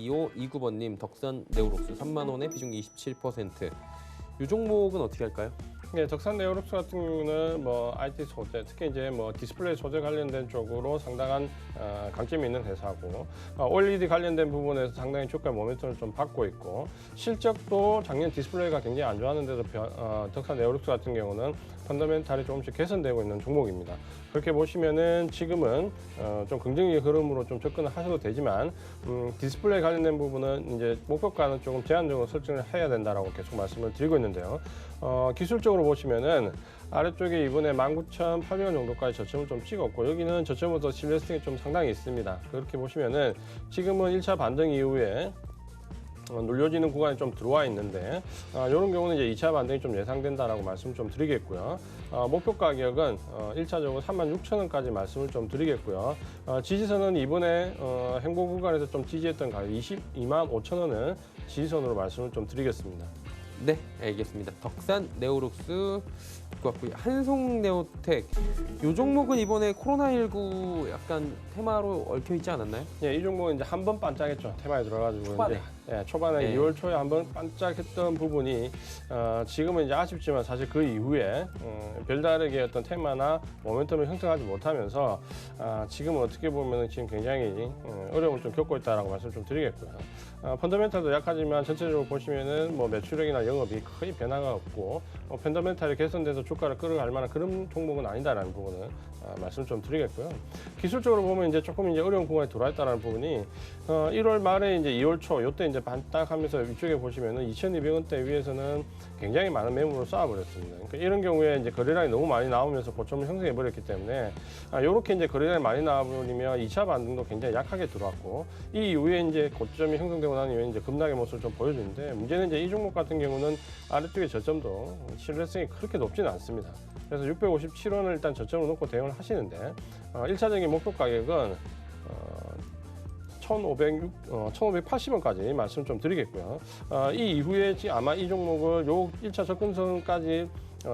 2529번님 덕산 네오록스 3만 원에 비중 27%. 이 종목은 어떻게 할까요? 네, 덕산 네오록스 같은 경우는 IT 소재, 특히 이제 디스플레이 소재 관련된 쪽으로 상당한 강점이 있는 회사고, OLED 관련된 부분에서 상당히 주가 모멘텀을 좀 받고 있고, 실적도 작년 디스플레이가 굉장히 안 좋았는데도 덕산 네오록스 같은 경우는 펀더멘탈이 조금씩 개선되고 있는 종목입니다. 그렇게 보시면은 지금은 좀 긍정적인 흐름으로 좀 접근을 하셔도 되지만, 디스플레이 관련된 부분은 이제 목표가는 조금 제한적으로 설정을 해야 된다라고 계속 말씀을 드리고 있는데요. 기술적으로 보시면은 아래쪽에 이번에 19,800원 정도까지 저점을 좀 찍었고, 여기는 저점부터 실레스팅이 좀 상당히 있습니다. 그렇게 보시면은 지금은 1차 반등 이후에 눌려지는 구간에 좀 들어와 있는데, 이런 경우는 이제 2차 반등이 좀 예상된다라고 말씀을 좀 드리겠고요. 목표 가격은 1차적으로 36,000원까지 말씀을 좀 드리겠고요. 지지선은 이번에 행보 구간에서 좀 지지했던 가격 22만 5천원을 지지선으로 말씀을 좀 드리겠습니다. 네, 알겠습니다. 덕산 네오록스 듣고 왔고요. 한송네오텍 이 종목은 이번에 코로나19 약간 테마로 얽혀 있지 않았나요? 예, 이 종목은 이제 한 번 반짝했죠. 테마에 들어가지고 초반에. 초반에 네. 2월 초에 한번 반짝했던 부분이 지금은 이제 아쉽지만 사실 그 이후에 별다르게 어떤 테마나 모멘텀을 형성하지 못하면서 지금은 어떻게 보면 지금 굉장히 어려움을 좀 겪고 있다라고 말씀 좀 드리겠고요. 펀더멘탈도 약하지만 전체적으로 보시면은 매출액이나 영업이 거의 변화가 없고 펀더멘탈이 개선돼서 주가를 끌어갈 만한 그런 종목은 아니다라는 부분은 말씀 좀 드리겠고요. 기술적으로 보면 이제 조금 이제 어려운 구간에 들어와 있다는 부분이 1월 말에 이제 2월 초 이때 이제 반딱하면서 위쪽에 보시면은 2,200원대 위에서는 굉장히 많은 매물을 쌓아버렸습니다. 그러니까 이런 경우에 이제 거래량이 너무 많이 나오면서 고점을 형성해 버렸기 때문에 이렇게 이제 거래량이 많이 나와버리면 2차 반등도 굉장히 약하게 들어왔고, 이 이후에 이제 고점이 형성되고 난 이후에 이제 급락의 모습을 좀 보여주는데, 문제는 이제 이 종목 같은 경우는 아래쪽에 저점도 신뢰성이 그렇게 높지는 않습니다. 그래서 657원을 일단 저점으로 놓고 대응을 하시는데, 1차적인 목표 가격은 1,580원까지 말씀 좀 드리겠고요. 이 이후에 아마 이 종목을 요 1차 접근선까지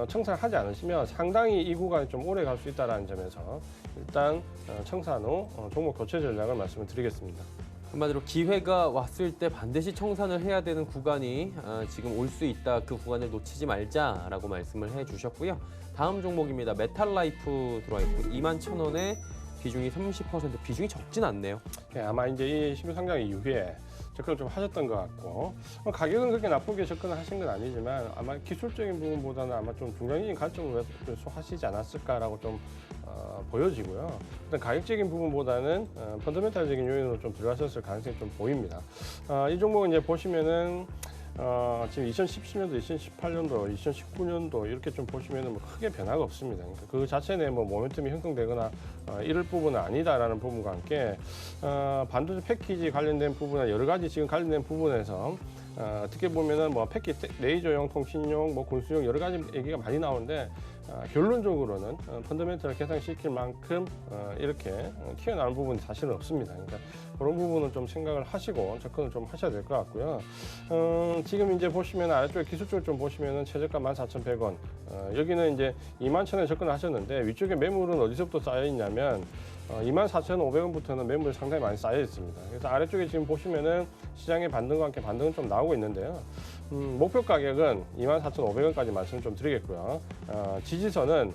청산하지 않으시면 상당히 이 구간이 좀 오래 갈 수 있다는 점에서 일단 청산 후 종목 교체 전략을 말씀을 드리겠습니다. 한마디로 기회가 왔을 때 반드시 청산을 해야 되는 구간이 지금 올 수 있다. 그 구간을 놓치지 말자라고 말씀을 해주셨고요. 다음 종목입니다. 메탈라이프 들어와 있고 21,000원에 비중이 30%, 비중이 적진 않네요. 네, 아마 이제 이 신규 상장 이후에 접근을 좀 하셨던 것 같고, 가격은 그렇게 나쁘게 접근을 하신 건 아니지만 아마 기술적인 부분보다는 아마 좀 중장기적인 관점으로 하시지 않았을까라고 좀 보여지고요. 일단 가격적인 부분보다는 펀더멘탈적인 요인으로 좀 들어가셨을 가능성이 좀 보입니다. 이 종목은 이제 보시면은 지금 2017년도, 2018년도, 2019년도 이렇게 좀 보시면은 크게 변화가 없습니다. 그러니까 그 자체 내 모멘텀이 형성되거나 이럴 부분은 아니다라는 부분과 함께 반도체 패키지 관련된 부분이나 여러 가지 지금 관련된 부분에서 어떻게 보면은 패키지 레이저용, 통신용, 군수용 여러 가지 얘기가 많이 나오는데, 결론적으로는 펀더멘털을 개선시킬 만큼 이렇게 튀어나온 부분이 사실은 없습니다. 그러니까 그런 부분은 좀 생각을 하시고 접근을 좀 하셔야 될 것 같고요. 지금 이제 보시면 아래쪽에 기술적으로 좀 보시면은 최저가 14,100원, 여기는 이제 21,000원에 접근을 하셨는데, 위쪽에 매물은 어디서부터 쌓여 있냐면 24,500원부터는 매물이 상당히 많이 쌓여 있습니다. 그래서 아래쪽에 지금 보시면은 시장의 반등과 함께 반등은 좀 나오고 있는데요. 목표 가격은 24,500원까지 말씀을 좀 드리겠고요. 지지선은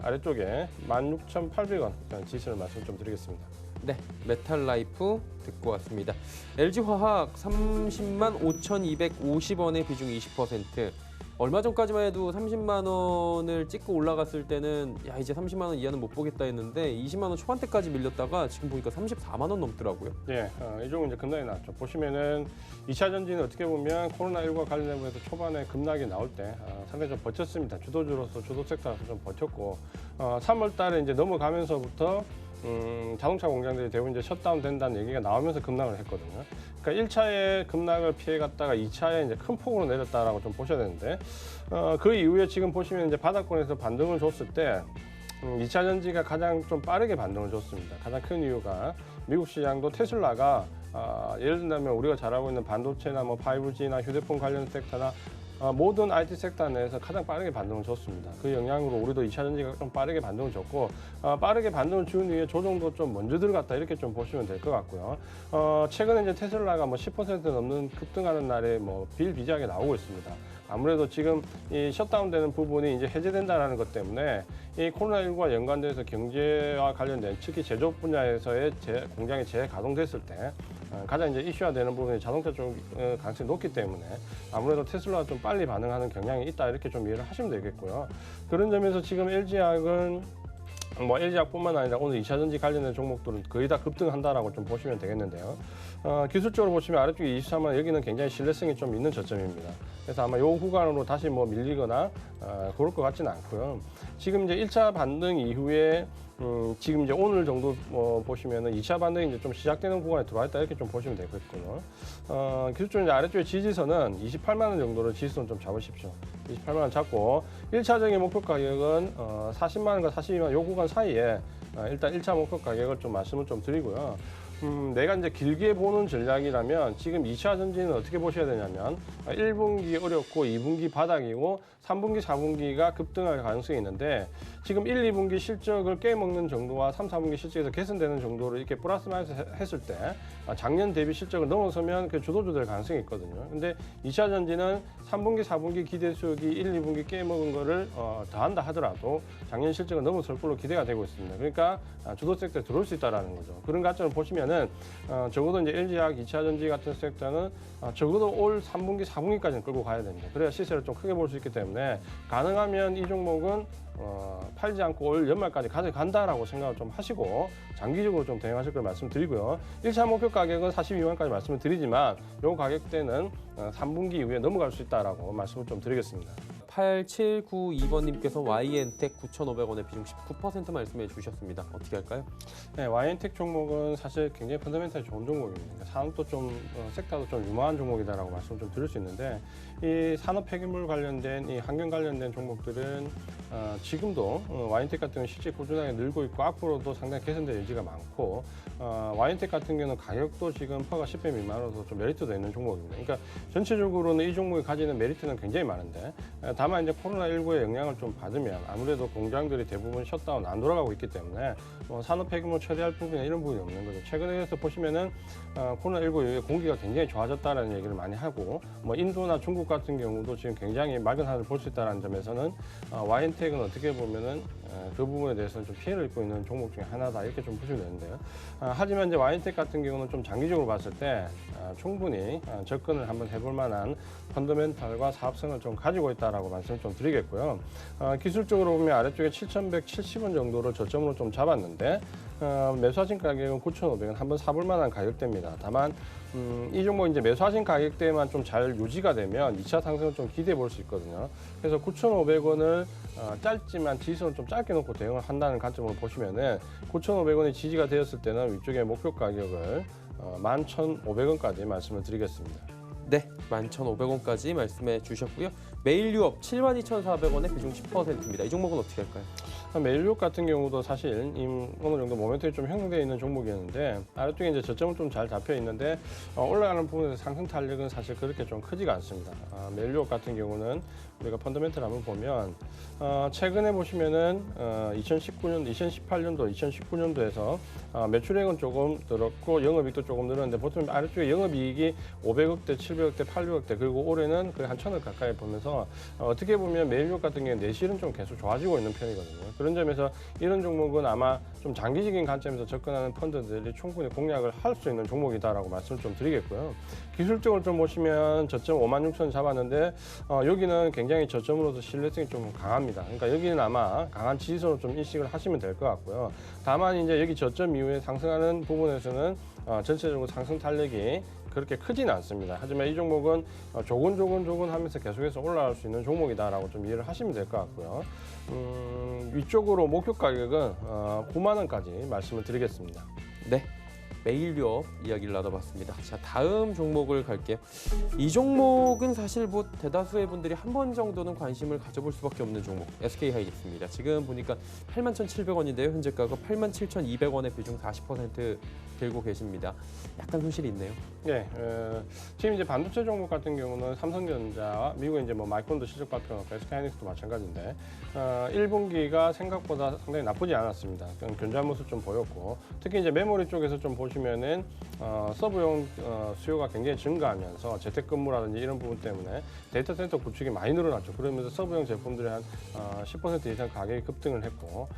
아래쪽에 16,800원 지지선을 말씀 좀 드리겠습니다. 네, 메탈라이프 듣고 왔습니다. LG화학 30만 5,250원에 비중 20%. 얼마 전까지만 해도 30만 원을 찍고 올라갔을 때는 야 이제 30만 원 이하는 못 보겠다 했는데 20만 원 초반대까지 밀렸다가 지금 보니까 34만 원 넘더라고요. 예, 이 종은 이제 급락이 났죠. 보시면은 2차 전지는 어떻게 보면 코로나19와 관련된 부분에서 초반에 급락이 나올 때 상당히 좀 버텼습니다. 주도주로서 주도 섹터라서 좀 버텼고, 3월 달에 이제 넘어가면서부터 자동차 공장들이 대부분 이제 셧다운 된다는 얘기가 나오면서 급락을 했거든요. 그러니까 1차에 급락을 피해갔다가 2차에 이제 큰 폭으로 내렸다라고 좀 보셔야 되는데, 그 이후에 지금 보시면 이제 바닥권에서 반등을 줬을 때 2차 전지가 가장 좀 빠르게 반등을 줬습니다. 가장 큰 이유가 미국 시장도 테슬라가 예를 든다면 우리가 잘 알고 있는 반도체나 5G나 휴대폰 관련 섹터나 모든 IT 섹터 내에서 가장 빠르게 반등을 줬습니다. 그 영향으로 우리도 2차 전지가 좀 빠르게 반등을 줬고 빠르게 반등을 준 이후에 조정도 좀 먼저 들어갔다 이렇게 좀 보시면 될 것 같고요. 최근에 이제 테슬라가 뭐 10% 넘는 급등하는 날에 뭐 비일비재하게 나오고 있습니다. 아무래도 지금 이 셧다운되는 부분이 이제 해제된다라는 것 때문에 이 코로나19와 연관돼서 경제와 관련된 특히 제조업 분야에서의 공장이 재가동됐을 때 가장 이제 이슈화되는 부분이 자동차 쪽 가능성이 높기 때문에 아무래도 테슬라가 좀 빨리 반응하는 경향이 있다 이렇게 좀 이해를 하시면 되겠고요. 그런 점에서 지금 LG화학은 뭐 LG화학뿐만 아니라 오늘 2차 전지 관련된 종목들은 거의 다 급등한다라고 좀 보시면 되겠는데요. 기술적으로 보시면 아래쪽에 23만 여기는 굉장히 신뢰성이 좀 있는 저점입니다. 그래서 아마 요 구간으로 다시 뭐 밀리거나 그럴 것 같지는 않고요. 지금 이제 1차 반등 이후에 지금 이제 오늘 정도 보시면은 2차 반등이 이제 좀 시작되는 구간에 들어와 있다 이렇게 좀 보시면 되겠고요. 기술적으로 이제 아래쪽에 지지선은 28만 원 정도로 지지선 좀 잡으십시오. 28만 원 잡고 1차적인 목표 가격은 40만 원과 42만 원 요 구간 사이에 일단 1차 목표 가격을 좀 말씀을 좀 드리고요. 내가 이제 길게 보는 전략이라면 지금 2차 전지는 어떻게 보셔야 되냐면 1분기 어렵고 2분기 바닥이고 3분기, 4분기가 급등할 가능성이 있는데 지금 1, 2분기 실적을 깨먹는 정도와 3, 4분기 실적에서 개선되는 정도로 이렇게 플러스 마이너스 했을 때 작년 대비 실적을 넘어서면 그 주도주될 가능성이 있거든요. 근데 2차 전지는 3분기, 4분기 기대 수익이 1, 2분기 깨먹은 거를 더한다 하더라도 작년 실적을 넘어설 걸로 기대가 되고 있습니다. 그러니까 주도 섹터에 들어올 수 있다는 거죠. 그런 관점을 보시면은 적어도 이제 LG화학 2차 전지 같은 섹터는 적어도 올 3분기, 4분기까지는 끌고 가야 됩니다. 그래야 시세를 좀 크게 볼 수 있기 때문에 가능하면 이 종목은 팔지 않고 올 연말까지 가져간다라고 생각을 좀 하시고 장기적으로 좀 대응하실 걸 말씀드리고요. 1차 목표 가격은 42만원까지 말씀을 드리지만 이 가격대는 3분기 이후에 넘어갈 수 있다라고 말씀을 좀 드리겠습니다. 8792번님께서 YN텍 9,500원에 비중 19% 말씀해 주셨습니다. 어떻게 할까요? 네, YN텍 종목은 사실 굉장히 펀더멘탈이 좋은 종목입니다. 산업도 좀 섹터도 좀 유망한 종목이다라고 말씀을 좀 드릴 수 있는데 이 산업 폐기물 관련된 이 환경 관련된 종목들은 지금도 YN텍 같은 경우는 실제 꾸준하게 늘고 있고 앞으로도 상당히 개선될 여지가 많고 YN텍 같은 경우는 가격도 지금 퍼가 10배 미만으로서 좀 메리트도 있는 종목입니다. 그러니까 전체적으로는 이 종목이 가지는 메리트는 굉장히 많은데 다만 이제 코로나19의 영향을 좀 받으면 아무래도 공장들이 대부분 셧다운 안 돌아가고 있기 때문에 산업 폐기물 처리할 부분이나 이런 부분이 없는 거죠. 최근에서 보시면은 코로나19 이후에 공기가 굉장히 좋아졌다라는 얘기를 많이 하고 인도나 중국 같은 경우도 지금 굉장히 맑은 하늘을 볼 수 있다는 점에서는 YN텍은 어떻게 보면은 그 부분에 대해서는 좀 피해를 입고 있는 종목 중에 하나다 이렇게 좀 보시면 되는데요. 하지만 이제 YN텍 같은 경우는 좀 장기적으로 봤을 때 충분히 접근을 한번 해볼 만한 펀더멘탈과 사업성을 좀 가지고 있다라고 말씀을 좀 드리겠고요. 기술적으로 보면 아래쪽에 7,170원 정도를 저점으로 좀 잡았는데 매수하신 가격은 9,500원 한번 사볼 만한 가격대입니다. 다만 이 종목 이제 매수하신 가격대만 좀 잘 유지가 되면 2차 상승을 좀 기대해 볼 수 있거든요. 그래서 9,500원을 짧지만 지지선을 좀 짧게 놓고 대응을 한다는 관점으로 보시면은 9,500원이 지지가 되었을 때는 위쪽에 목표 가격을 11,500원까지 말씀을 드리겠습니다. 네, 11,500원까지 말씀해 주셨고요. 메일 유업 72,400원에 비중 10%입니다. 이 종목은 어떻게 할까요? 메일 유업 같은 경우도 사실 어느 정도 모멘텀이 좀 형성되어 있는 종목이었는데 아래쪽에 이제 저점은 좀 잘 잡혀 있는데 올라가는 부분에서 상승 탄력은 사실 그렇게 좀 크지가 않습니다. 메일 유업 같은 경우는 우리가 펀더멘털 한번 보면 최근에 보시면은 2018년도, 2019년도에서 매출액은 조금 늘었고 영업이익도 조금 늘었는데 보통 아래쪽에 영업이익이 500억대, 700억대, 800억대 그리고 올해는 거의 한 1,000억 가까이 보면서 어떻게 보면 메일 유업 같은 경우는 내실은 좀 계속 좋아지고 있는 편이거든요. 그런 점에서 이런 종목은 아마 좀 장기적인 관점에서 접근하는 펀드들이 충분히 공략을 할 수 있는 종목이다라고 말씀을 좀 드리겠고요. 기술적으로 좀 보시면 저점 56,000원 잡았는데 여기는 굉장히 저점으로서 신뢰성이 좀 강합니다. 그러니까 여기는 아마 강한 지지선으로 좀 인식을 하시면 될 것 같고요. 다만 이제 여기 저점 이후에 상승하는 부분에서는 전체적으로 상승 탄력이 그렇게 크지는 않습니다. 하지만 이 종목은 조곤조곤 하면서 계속해서 올라갈 수 있는 종목이다라고 좀 이해를 하시면 될 것 같고요. 위쪽으로 목표 가격은 9만 원까지 말씀을 드리겠습니다. 네, 메일 유업 이야기를 나눠봤습니다. 자, 다음 종목을 갈게요. 이 종목은 사실 뭐 대다수의 분들이 한 번 정도는 관심을 가져볼 수밖에 없는 종목, SK하이닉스입니다. 지금 보니까 81,700원인데요. 현재 가격 87,200원에 비중 40% 들고 계십니다. 약간 손실이 있네요. 네, 지금 이제 반도체 종목 같은 경우는 삼성전자, 미국의 이제 뭐 마이크론도 실적 발표하고 SK하이닉스도 마찬가지인데 1분기가 생각보다 상당히 나쁘지 않았습니다. 견조한 모습 좀 보였고 특히 이제 메모리 쪽에서 좀 보시면은 서브용 수요가 굉장히 증가하면서 재택근무라든지 이런 부분 때문에 데이터 센터 구축이 많이 늘어났죠. 그러면서 서브용 제품들이 한 10% 이상 가격이 급등을 했고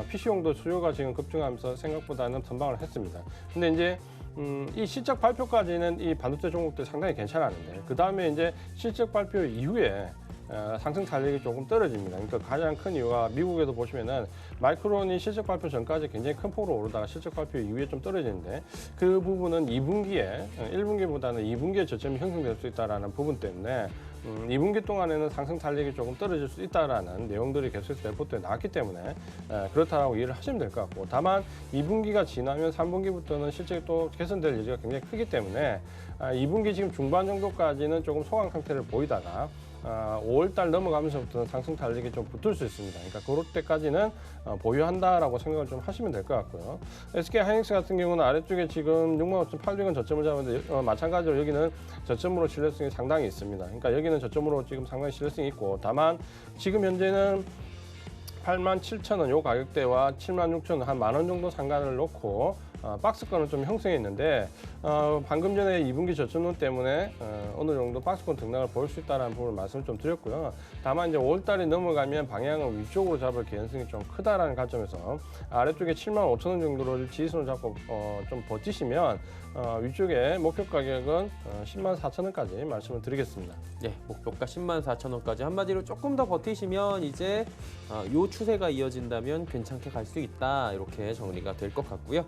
PC용도 수요가 지금 급증하면서 생각보다는 선방을 했습니다. 근데 이제 이 실적 발표까지는 이 반도체 종목들 상당히 괜찮았는데 그 다음에 이제 실적 발표 이후에 상승 탄력이 조금 떨어집니다. 그러니까 가장 큰 이유가 미국에도 보시면은 마이크론이 실적 발표 전까지 굉장히 큰 폭으로 오르다가 실적 발표 이후에 좀 떨어지는데 그 부분은 2분기에 1분기보다는 2분기에 저점이 형성될 수 있다라는 부분 때문에 2분기 동안에는 상승 탄력이 조금 떨어질 수 있다라는 내용들이 계속해서 레포트에 나왔기 때문에 그렇다라고 이해를 하시면 될 것 같고 다만 2분기가 지나면 3분기부터는 실적이 또 개선될 여지가 굉장히 크기 때문에 2분기 지금 중반 정도까지는 조금 소강 상태를 보이다가 5월달 넘어가면서부터는 상승 탄력이 좀 붙을 수 있습니다. 그러니까 그럴 때까지는 보유한다라고 생각을 좀 하시면 될 것 같고요. SK하이닉스 같은 경우는 아래쪽에 지금 65,800원 저점을 잡았는데 마찬가지로 여기는 저점으로 신뢰성이 상당히 있습니다. 그러니까 여기는 저점으로 지금 상당히 신뢰성이 있고 다만 지금 현재는 87,000원 요 가격대와 76,000원 한 만 원 정도 상관을 놓고 박스권은 좀 형성했는데 방금 전에 2분기 저점론 때문에 어느 정도 박스권 등락을 보일 수 있다는 부분을 말씀을 좀 드렸고요. 다만 이제 5월달이 넘어가면 방향을 위쪽으로 잡을 개연성이 좀 크다라는 관점에서 아래쪽에 75,000원 정도를 지지선을 잡고 좀 버티시면 위쪽에 목표 가격은 104,000원까지 말씀을 드리겠습니다. 네, 목표가 104,000원까지 한마디로 조금 더 버티시면 이제 요 추세가 이어진다면 괜찮게 갈 수 있다 이렇게 정리가 될 것 같고요.